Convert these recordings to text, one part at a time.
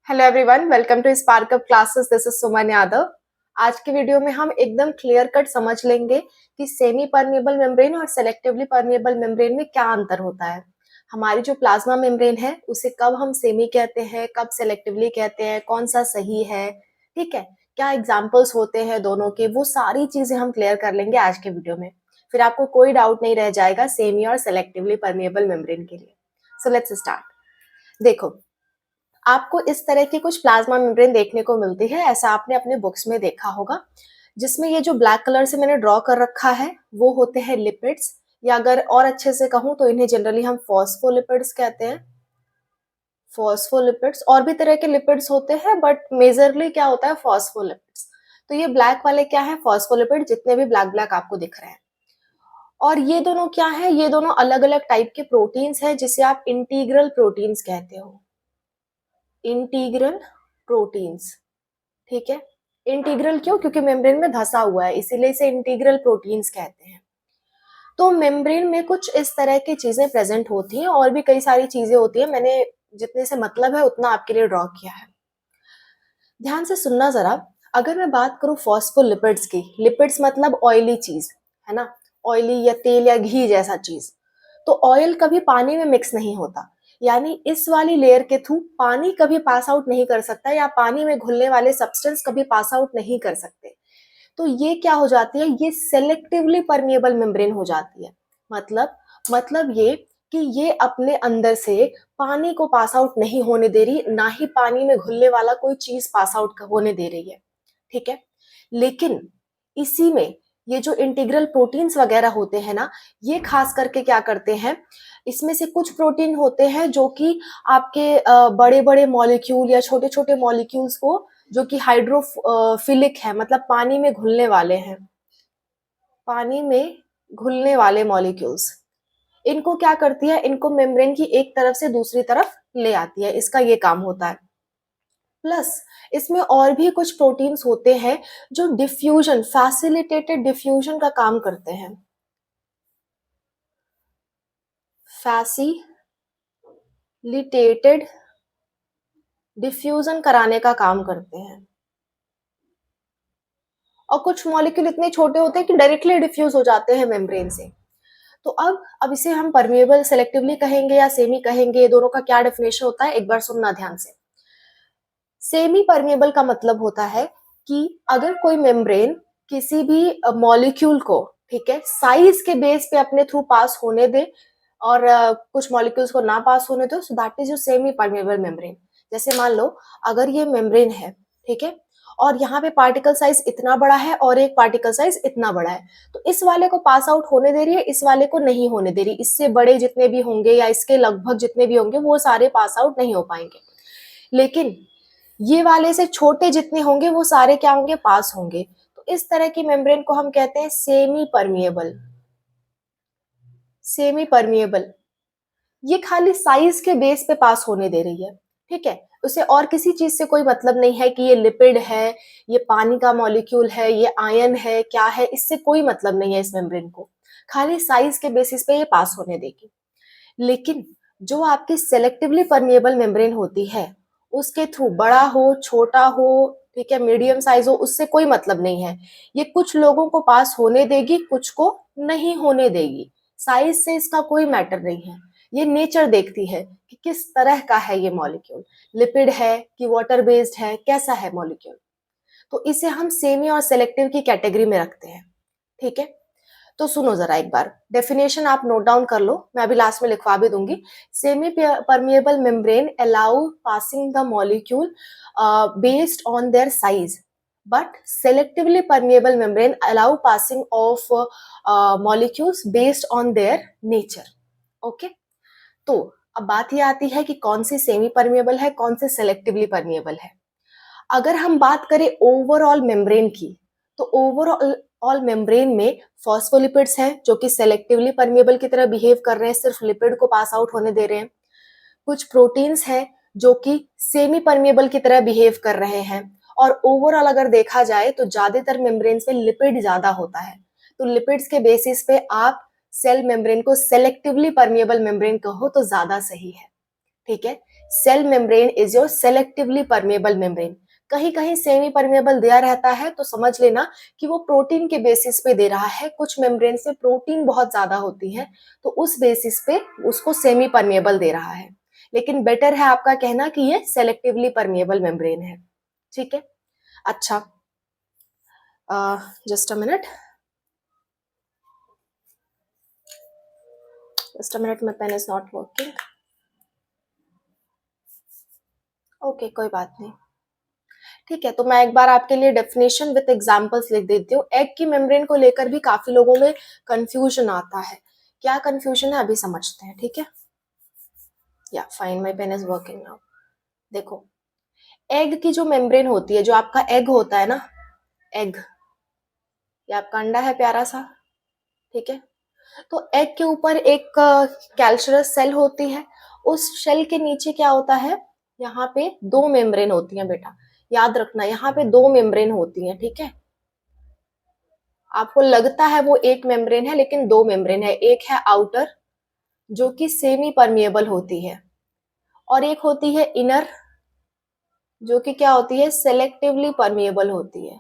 Hello everyone, welcome to Spark Up classes. This is Suman Yadav. आज की video में हम एकदम क्लियर कट समझ लेंगे कि सेमी परमेबल मेम्ब्रेन और सेलेक्टिवली परमेबल मेम्ब्रेन में क्या अंतर होता है। हमारी जो प्लाज्मा मेम्ब्रेन है उसे कब हम सेमी कहते हैं, कब सेलेक्टिवली कहते हैं, कौन सा सही है, ठीक है, क्या एग्जाम्पल्स होते हैं दोनों के, वो सारी चीजें हम क्लियर कर लेंगे आज के वीडियो में। फिर आपको कोई डाउट नहीं रह जाएगा सेमी और सेलेक्टिवली परमेबल मेम्ब्रेन के लिए। So let's start. देखो, आपको इस तरह की कुछ प्लाज्मा मेम्ब्रेन देखने को मिलती है, ऐसा आपने अपने बुक्स में देखा होगा, जिसमें ये जो ब्लैक कलर से मैंने ड्रॉ कर रखा है वो होते हैं लिपिड्स, या अगर और अच्छे से कहूँ तो इन्हें जनरली हम फॉस्फोलिपिड्स कहते हैं। फॉस्फोलिपिड्स, और भी तरह के लिपिड्स होते हैं बट मेजरली क्या होता है, फॉस्फोलिपिड्स। तो ये ब्लैक वाले क्या है, फॉस्फोलिपिड, जितने भी ब्लैक ब्लैक आपको दिख रहे हैं। और ये दोनों क्या है, ये दोनों अलग अलग टाइप के प्रोटीन्स हैं जिसे आप इंटीग्रल प्रोटीन्स कहते हो। इंटीग्रल प्रोटीन्स, ठीक है। इंटीग्रल क्यों, क्योंकि मेम्ब्रेन में धंसा हुआ है, इसीलिए इसे इंटीग्रल प्रोटीन्स कहते हैं। तो मेम्ब्रेन में कुछ इस तरह की चीजें प्रेजेंट होती हैं, और भी कई सारी चीजें होती है, मैंने जितने से मतलब है उतना आपके लिए ड्रॉ किया है। ध्यान से सुनना जरा। अगर मैं बात करूं फॉस्फोलिपिड्स की, लिपिड्स मतलब ऑयली चीज है ना, ऑयली या तेल या घी जैसा चीज। तो ऑयल कभी पानी में मिक्स नहीं होता, यानी इस वाली लेयर के थ्रू पानी कभी पास आउट नहीं कर सकता, या पानी में घुलने वाले सब्सटेंस कभी पास आउट नहीं कर सकते। तो ये क्या हो जाती है, ये सेलेक्टिवली परमिएबल मेम्ब्रेन हो जाती है। मतलब ये कि ये अपने अंदर से पानी को पास आउट नहीं होने दे रही, ना ही पानी में घुलने वाला कोई चीज पास आउट होने दे रही है, ठीक है। लेकिन इसी में ये जो इंटीग्रल प्रोटीन्स वगैरह होते हैं ना, ये खास करके क्या करते हैं, इसमें से कुछ प्रोटीन होते हैं जो कि आपके बड़े बड़े मॉलिक्यूल या छोटे छोटे मॉलिक्यूल्स को, जो कि हाइड्रोफिलिक है, मतलब पानी में घुलने वाले हैं, पानी में घुलने वाले मॉलिक्यूल्स, इनको क्या करती है, इनको मेम्ब्रेन की एक तरफ से दूसरी तरफ ले आती है, इसका ये काम होता है। प्लस इसमें और भी कुछ प्रोटीन्स होते हैं जो डिफ्यूजन, फैसिलिटेटेड डिफ्यूजन का काम करते हैं। फैसिलिटेटेड डिफ्यूजन कराने का काम करते हैं। और कुछ मॉलिक्यूल इतने छोटे होते हैं कि डायरेक्टली डिफ्यूज हो जाते हैं मेम्ब्रेन से। तो अब इसे हम परमिएबल सेलेक्टिवली कहेंगे या सेमी कहेंगे, दोनों का क्या डेफिनेशन होता है, एक बार सुनना ध्यान से। सेमी परमिएबल का मतलब होता है कि अगर कोई मेम्ब्रेन किसी भी मॉलिक्यूल को, ठीक है, साइज के बेस पे अपने थ्रू पास होने दे, और कुछ मॉलिक्यूल्स को ना पास होने दो, so that is your semi permeable membrane. जैसे मान लो, अगर ये मेम्ब्रेन है, ठीक है, और यहाँ पे पार्टिकल साइज इतना बड़ा है और एक पार्टिकल साइज इतना बड़ा है, तो इस वाले को पास आउट होने दे रही है, इस वाले को नहीं होने दे रही। इससे बड़े जितने भी होंगे या इसके लगभग जितने भी होंगे वो सारे पास आउट नहीं हो पाएंगे, लेकिन ये वाले से छोटे जितने होंगे वो सारे क्या होंगे, पास होंगे। तो इस तरह की मेम्ब्रेन को हम कहते हैं सेमी परमिएबल। सेमी परमिएबल, ये खाली साइज के बेस पे पास होने दे रही है, ठीक है, उसे और किसी चीज से कोई मतलब नहीं है कि ये लिपिड है, ये पानी का मॉलिक्यूल है, ये आयन है, क्या है, इससे कोई मतलब नहीं है इस मेम्ब्रेन को, खाली साइज के बेसिस पे ये पास होने देगी। लेकिन जो आपकी सेलेक्टिवली परमिएबल मेम्ब्रेन होती है, उसके थ्रू बड़ा हो, छोटा हो, ठीक है, मीडियम साइज हो, उससे कोई मतलब नहीं है। ये कुछ लोगों को पास होने देगी, कुछ को नहीं होने देगी। साइज से इसका कोई मैटर नहीं है, ये नेचर देखती है कि किस तरह का है ये मॉलिक्यूल, लिपिड है कि वाटर बेस्ड है, कैसा है मॉलिक्यूल। तो इसे हम सेमी और सेलेक्टिव की कैटेगरी में रखते हैं, ठीक है। तो सुनो जरा एक बार, डेफिनेशन आप नोट डाउन कर लो, मैं अभी लास्ट में लिखवा भी दूंगी। Semi permeable membrane allow passing the molecule based on their size, but selectively permeable membrane allow passing of molecules based on their nature. Okay, तो अब बात ये आती है कि कौन सी सेमी परमिएबल है, कौन सी सेलेक्टिवली परमिएबल है। अगर हम बात करें ओवरऑल मेम्ब्रेन की, तो ओवरऑल मेम्ब्रेन में फॉस्फोलिपिड्स हैं जो कि सेलेक्टिवली परमिएबल की तरह बिहेव कर रहे हैं, सिर्फ लिपिड को पास आउट होने दे रहे हैं। कुछ प्रोटीन्स हैं जो कि सेमी परमिएबल की तरह बिहेव कर रहे हैं। और ओवरऑल अगर देखा जाए तो ज्यादातर मेम्ब्रेन्स में लिपिड ज्यादा होता है, तो लिपिड्स के बेसिस पे आप सेल मेम्ब्रेन को सेलेक्टिवली परमिएबल मेम्ब्रेन कहो तो ज्यादा सही है, ठीक है। Cell membrane is your selectively permeable membrane. कहीं कहीं सेमी परमेबल दिया रहता है तो समझ लेना कि वो प्रोटीन के बेसिस पे दे रहा है। कुछ मेम्ब्रेन से प्रोटीन बहुत ज्यादा होती है तो उस बेसिस पे उसको सेमी परमेबल दे रहा है, लेकिन बेटर है आपका कहना कि ये सेलेक्टिवली परमेबल मेम्ब्रेन है। ठीक है, अच्छा, just a minute, my pen is not working. Okay, कोई बात नहीं। ठीक है, तो मैं एक बार आपके लिए डेफिनेशन विद एग्जांपल्स लिख देती हूँ। एग की मेम्ब्रेन को लेकर भी काफी लोगों में कंफ्यूजन आता है। क्या कंफ्यूजन है अभी समझते हैं। ठीक है, या fine, my pen is working now. देखो, एग की जो मेम्ब्रेन होती है, जो आपका एग होता है ना, एग, ये आपका अंडा है प्यारा सा, ठीक है, तो एग के ऊपर एक कैल्शियस सेल होती है। उस शेल के नीचे क्या होता है, यहाँ पे दो मेम्ब्रेन होती हैं बेटा, याद रखना, यहाँ पे दो मेम्ब्रेन होती हैं। ठीक है, आपको लगता है वो एक मेम्ब्रेन है लेकिन दो मेम्ब्रेन है। एक है आउटर जो कि सेमी परमिएबल होती है, और एक होती है इनर जो कि क्या होती है, सेलेक्टिवली परमिएबल होती है।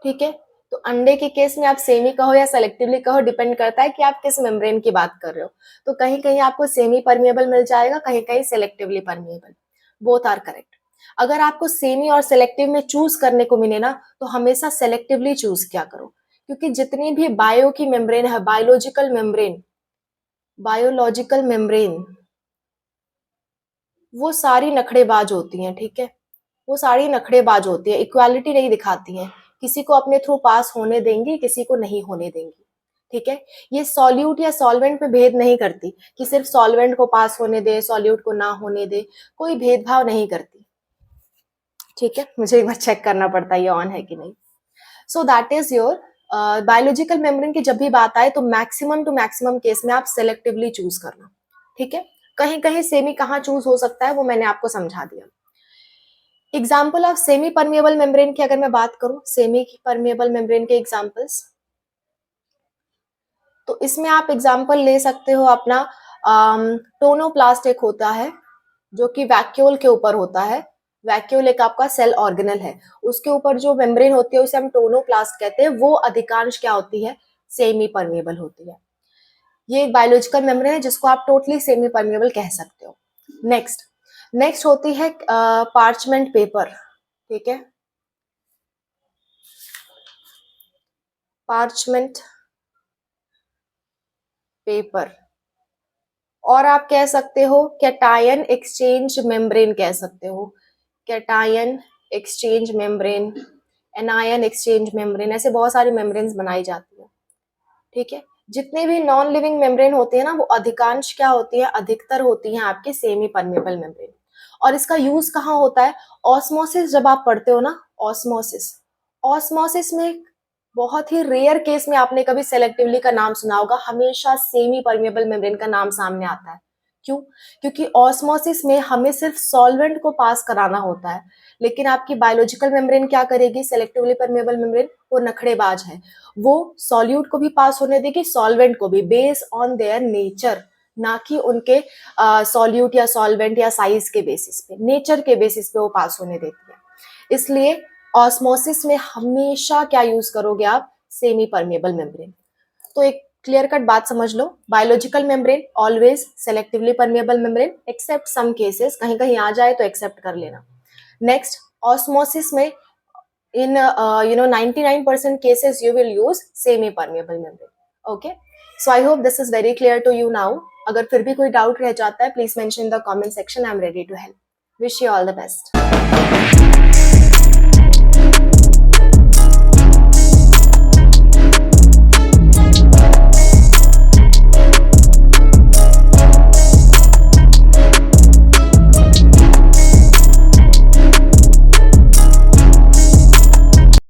ठीक है, तो अंडे के केस में आप सेमी कहो या सेलेक्टिवली कहो, डिपेंड करता है कि आप किस मेम्ब्रेन की बात कर रहे हो। तो कहीं कहीं आपको सेमी परमिएबल मिल जाएगा, कहीं कहीं selectively permeable, both are correct. अगर आपको सेमी और सेलेक्टिव में चूज करने को मिले ना, तो हमेशा सेलेक्टिवली चूज क्या करो, क्योंकि जितनी भी बायो की मेम्ब्रेन है, बायोलॉजिकल मेम्ब्रेन, वो सारी नखड़ेबाज होती हैं। ठीक है, वो सारी नखड़ेबाज होती है, इक्वालिटी नहीं दिखाती हैं, किसी को अपने थ्रू पास होने देंगी, किसी को नहीं होने देंगी। ठीक है, ये सॉल्यूट या सॉल्वेंट में भेद नहीं करती कि सिर्फ सॉल्वेंट को पास होने दे, सॉल्यूट को ना होने दे, कोई भेदभाव नहीं करती। ठीक है, मुझे एक बार चेक करना पड़ता है ये ऑन है कि नहीं। So that is your biological membrane की जब भी बात आए तो मैक्सिमम टू मैक्सिमम केस में आप सेलेक्टिवली चूज करना। ठीक है, कहीं कहीं सेमी कहाँ चूज हो सकता है वो मैंने आपको समझा दिया। Example of semi permeable membrane की अगर मैं बात करूं, सेमी परमिएबल मेम्ब्रेन के एग्जाम्पल्स, तो इसमें आप एग्जाम्पल ले सकते हो अपना टोनोप्लास्ट एक होता है जो कि वैक्यूल के ऊपर होता है। वैक्यूल एक आपका सेल ऑर्गेनल है, उसके ऊपर जो मेम्ब्रेन होती है उसे हम टोनोप्लास्ट कहते हैं। वो अधिकांश क्या होती है, सेमी परमिएबल होती है। ये एक बायोलॉजिकल मेम्ब्रेन है जिसको आप टोटली सेमी परमिएबल कह सकते हो। नेक्स्ट होती है पार्चमेंट पेपर। ठीक है, पार्चमेंट पेपर, और आप कह सकते हो कैटायन एक्सचेंज मेम्ब्रेन कह सकते हो, cation exchange membrane, anion exchange membrane, ऐसे बहुत सारी मेम्ब्रेन्स बनाई जाती है। ठीक है, जितने भी नॉन लिविंग मेम्ब्रेन होती है ना, वो अधिकांश क्या होती है, अधिकतर होती हैं आपके सेमी परमेबल मेम्ब्रेन। और इसका यूज कहाँ होता है, ऑस्मोसिस जब आप पढ़ते हो ना, ऑस्मोसिस में बहुत ही रेयर केस में आपने कभी सेलेक्टिवली का नाम सुना होगा, हमेशा सेमी परमेबल मेम्ब्रेन का नाम सामने आता है। क्यों, क्योंकि ऑस्मोसिस में हमें सिर्फ सॉल्वेंट को पास कराना होता है, लेकिन आपकी बायोलॉजिकल मेम्ब्रेन क्या करेगी, सेलेक्टिवली परमेबल मेम्ब्रेन, वो नखड़ेबाज है, वो सॉल्यूट को भी पास होने देगी, सॉल्वेंट को भी, बेस्ड ऑन देयर नेचर, ना कि उनके सॉल्यूट या सॉल्वेंट या साइज के बेसिस पे, नेचर के बेसिस पे वो पास होने देती है। इसलिए ऑस्मोसिस में हमेशा क्या यूज करोगे आप, सेमी परमेबल मेम्ब्रेन। तो एक क्लियर कट बात समझ लो, biological membrane always selectively permeable membrane, except some cases, कहीं कहीं आ जाए तो एक्सेप्ट कर लेना। नेक्स्ट, ऑस्मोसिस में in 99% cases you will use semi permeable membrane. Okay, so I hope this is very clear to you now. अगर फिर भी कोई डाउट रह जाता है, please mention in the comment section, I am ready to help. Wish you all the best.